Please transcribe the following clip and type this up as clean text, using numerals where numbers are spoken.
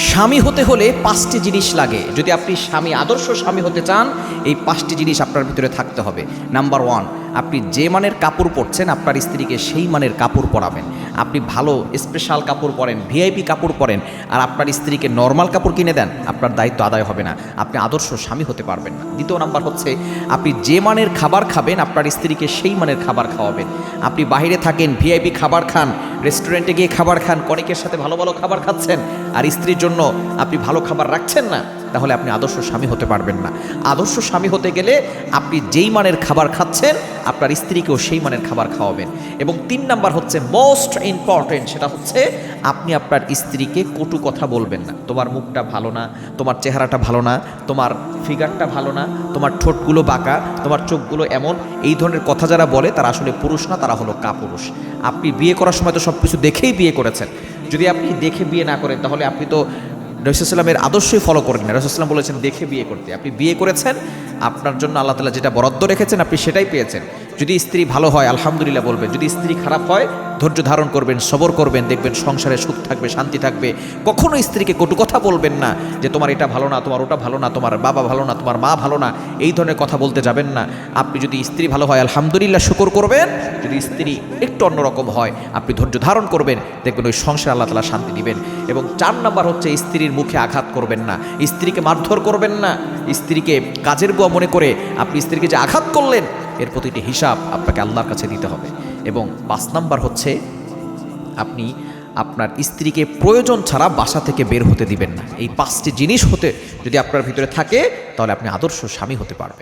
স্বামী হতে হলে 5টি জিনিস লাগে। যদি আপনি আদর্শ স্বামী হতে চান, এই 5টি জিনিস আপনার ভিতরে থাকতে হবে। নাম্বার 1, আপনি যে মানের কাপড় পরছেন আপনার স্ত্রীকে সেই মানের কাপড় পরাবেন। আপনি ভালো স্পেশাল কাপড় পরেন, ভিআইপি কাপড় পরেন, আর আপনার স্ত্রীকে নর্মাল কাপড় কিনে দেন, আপনার দায়িত্ব আদায় হবে না, আপনি আদর্শ স্বামী হতে পারবেন না। দ্বিতীয় নাম্বার হচ্ছে, আপনি যে মানের খাবার খাবেন আপনার স্ত্রীকে সেই মানের খাবার খাওয়াবেন। আপনি বাইরে থাকেন, ভিআইপি খাবার খান, রেস্টুরেন্টে গিয়ে খাবার খান, কনেকের সাথে ভালো ভালো খাবার খাচ্ছেন, আর স্ত্রীর জন্য আপনি ভালো খাবার রাখছেন না, তাহলে আপনি আদর্শ স্বামী হতে পারবেন না। আদর্শ স্বামী হতে গেলে আপনি যেই মানের খাবার খাচ্ছেন আপনার স্ত্রীকেও সেই মানের খাবার খাওয়াবেন। এবং 3 নাম্বার হচ্ছে মোস্ট ইম্পর্টেন্ট, সেটা হচ্ছে আপনি আপনার স্ত্রীকে কটু কথা বলবেন না। তোমার মুখটা ভালো না, তোমার চেহারাটা ভালো না, তোমার ফিগারটা ভালো না, তোমার ঠোঁটগুলো বাঁকা, তোমার চোখগুলো এমন, এই ধরনের কথা যারা বলে তারা আসলে পুরুষ না, তারা হলো কাপুরুষ। আপনি বিয়ে করার সময় তো সব কিছু দেখেই বিয়ে করেছেন। যদি আপনি দেখে বিয়ে না করেন তাহলে আপনি তো রাসূলুল্লাহের আদর্শই ফলো করেন না। রাসূলুল্লাহ বলেছেন দেখে বিয়ে করতে। আপনি বিয়ে করেছেন, আপনার জন্য আল্লাহ তাআলা যেটা বরাদ্দ রেখেছেন আপনি সেটাই পেয়েছেন। যদি স্ত্রী ভালো হয় আলহামদুলিল্লাহ বলবেন, যদি স্ত্রী খারাপ হয় ধৈর্য ধারণ করবেন, সবর করবেন, দেখবেন সংসারে সুখ থাকবে, শান্তি থাকবে। কখনো স্ত্রীকে কটু কথা বলবেন না যে তোমার এটা ভালো না, তোমার ওটা ভালো না, তোমার বাবা ভালো না, তোমার মা ভালো না, এই ধরনের কথা বলতে যাবেন না। আপনি যদি স্ত্রী ভালো হয় আলহামদুলিল্লাহ শুকর করবেন, যদি স্ত্রী একটু অন্যরকম হয় আপনি ধৈর্য ধারণ করবেন, দেখবেন ওই সংসারে আল্লাহ তাআলা শান্তি দিবেন। এবং 4 নাম্বার হচ্ছে স্ত্রীর মুখে আঘাত করবেন না, স্ত্রীকে মারধর করবেন না। স্ত্রীকে কাজের বুয়া মনে করে আপনি স্ত্রীকে যে আঘাত করলেন এর প্রতিটি হিসাব আপনাকে আল্লাহর কাছে দিতে হবে। এবং 5 নাম্বার হচ্ছে আপনি আপনার স্ত্রীকে প্রয়োজন ছাড়া বাসা থেকে বের হতে দিবেন না। এই 5টি জিনিস যদি আপনার ভিতরে থাকে তাহলে আপনি আদর্শ স্বামী হতে পারবেন।